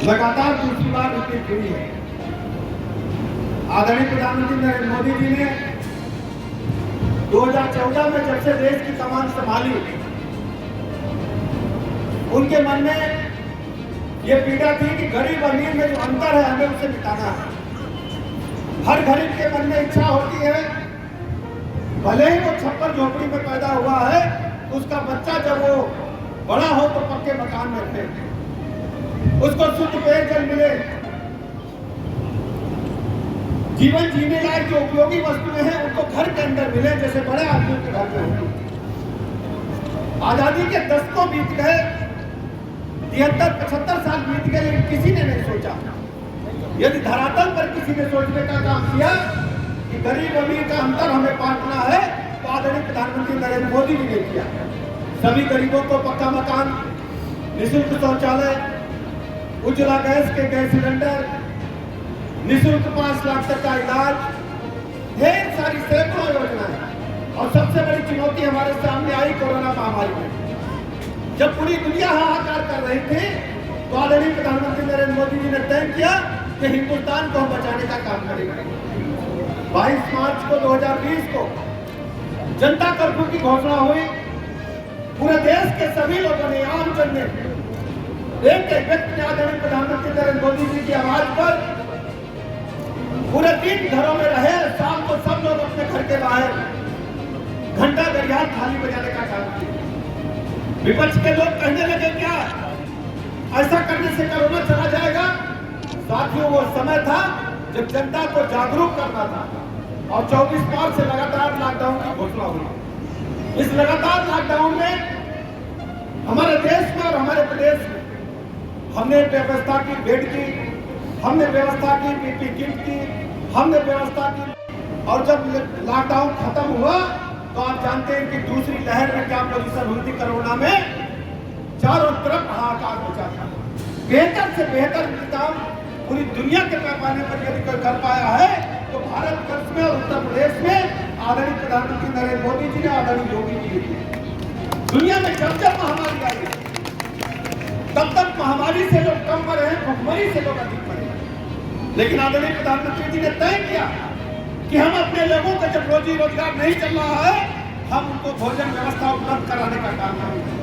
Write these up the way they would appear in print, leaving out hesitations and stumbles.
लगातार दूसरी बार रिपीट हुई है। आदरणीय प्रधानमंत्री नरेंद्र मोदी जी ने 2014 में जब से देश की कमान संभाली, उनके मन में ये पीड़ा थी कि गरीब अमीर में जो अंतर है हमें उसे मिटाना है। हर गरीब के मन में इच्छा होती है, भले ही वो छप्पर झोपड़ी में पैदा हुआ है, उसका बच्चा जब वो बड़ा हो तो पक्के मकान में रहे, उसको शुद्ध पेयजल मिले, जीवन जीने लायक जो उपयोगी वस्तुएं हैं उनको घर के अंदर मिले, जैसे बड़े आदमियों के घर में होती। आजादी के दशकों बीत गए, 73-75 साल बीत गए, लेकिन किसी ने नहीं सोचा। यदि धरातल पर किसी ने सोचने का काम किया कि गरीब अमीर का अंतर हमें बांटना है, तो आदरणीय प्रधानमंत्री नरेंद्र मोदी जी ने किया। सभी गरीबों को पक्का मकान, निःशुल्क शौचालय, उज्ज्वला गैस के गैस सिलेंडर, निःशुल्क 5 लाख तक का इलाज, ढेर सारी सैकड़ों योजनाएं। और सबसे बड़ी चुनौती हमारे सामने आई कोरोना महामारी में। जब पूरी दुनिया हाहाकार कर रही थी, तो आदरणीय प्रधानमंत्री नरेंद्र मोदी जी ने तय किया कि हिंदुस्तान को हम बचाने का काम करेंगे। 22 मार्च को 2020 को जनता कर्फ्यू की घोषणा हुई। पूरे देश के सभी लोगों ने, आम जन ने, एक व्यक्ति ने आदरणीय प्रधानमंत्री नरेंद्र मोदी जी की आवाज पर पूरे दिन घरों में रहे। शाम को सब लोग अपने घर के बाहर घंटा घड़ियाल थाली बजाने का काम किया। विपक्ष के लोग कहने लगे क्या ऐसा करने से कोरोना चला जाएगा? साथियों, वो समय था जब जनता को जागरूक करना था। और 24 मार्च से लगातार लॉकडाउन की घोषणा हुई। इस लगातार लॉकडाउन में हमारे देश में और हमारे प्रदेश में हमने व्यवस्था की बेड की, हमने व्यवस्था की पीपी किट की, हमने व्यवस्था की। और जब लॉकडाउन खत्म हुआ तो आप जानते हैं कि दूसरी लहर में क्या पोजीशन हुई थी कोरोना में। चारों तरफ हाहाकार मचा था। बेहतर से बेहतर इंतजाम पूरी दुनिया के पैमाने पर यदि कोई कर पाया है तो भारत वर्ष में और उत्तर प्रदेश में आदरणीय प्रधानमंत्री नरेंद्र मोदी जी ने, आदरणीय योगी जी ने। दुनिया में जब जब महामारी आई तब तक महामारी से लोग कम मरे हैं, भुखमरी से लोग अधिक मरे हैं। लेकिन आदरणीय प्रधानमंत्री जी ने तय किया कि हम अपने लोगों का जब रोजी रोजगार नहीं चल रहा है, हम उनको भोजन व्यवस्था उपलब्ध कराने का काम करेंगे।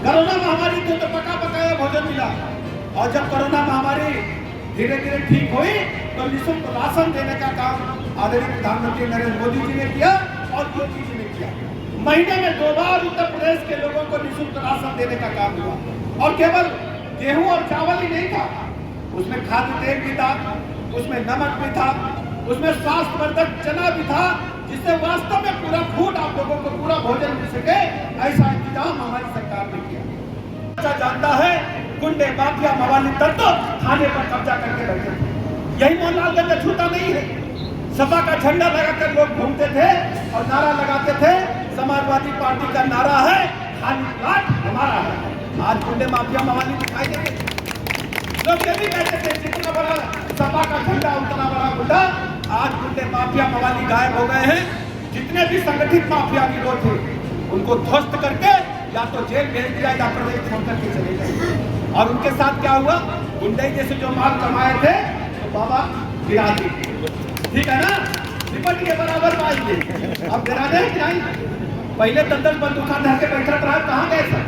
कोरोना महामारी थी तो पका पकाया भोजन मिला, और जब कोरोना महामारी धीरे धीरे ठीक हुई तो निःशुल्क राशन देने का काम आदरणीय प्रधानमंत्री नरेंद्र मोदी जी ने किया और योगी जी ने किया। महीने में 2 बार उत्तर प्रदेश के लोगों को निःशुल्क राशन देने का काम हुआ। और केवल गेहूं और चावल ही नहीं था, उसमें खाद्य तेल भी था, उसमें नमक भी था, उसमें स्वास्थ्यवर्धक चना भी था, जिससे वास्तव में पूरा फूड आप लोगों को पूरा भोजन मिल सके, ऐसा इंतजाम हमारी सरकार ने किया। अच्छा जानता है, गुंडे माफिया मवाली तत्व थाने पर कब्जा करके बैठे थे। यही मोहनलालगंज छूटा नहीं है। सपा का झंडा लगाकर लोग घूमते थे और नारा लगाते थे, समाजवादी पार्टी का नारा है खाली प्लाट हमारा है। आज गुंडे माफिया मवाली दिखाई देते, लोग ये भी कहते थे जितना बड़ा सपा का झंडा उतना बड़ा गुंडा। आज गुंडे माफिया मवाली गायब हो गए हैं। जितने भी संगठित माफिया गिरोह थे उनको ध्वस्त करके या तो जेल भेज दिया या प्रदेश छोड़ करके चले गए। और उनके साथ क्या हुआ? गुंडे जैसे जो माल कमाए थे तो बाबा गिरा दिए। ठीक है ना, निपट के बराबर पाएंगे। अब गिराने क्या? पहले 10-10 बंदूका धर के बैठा रहा, कहाँ गए सर?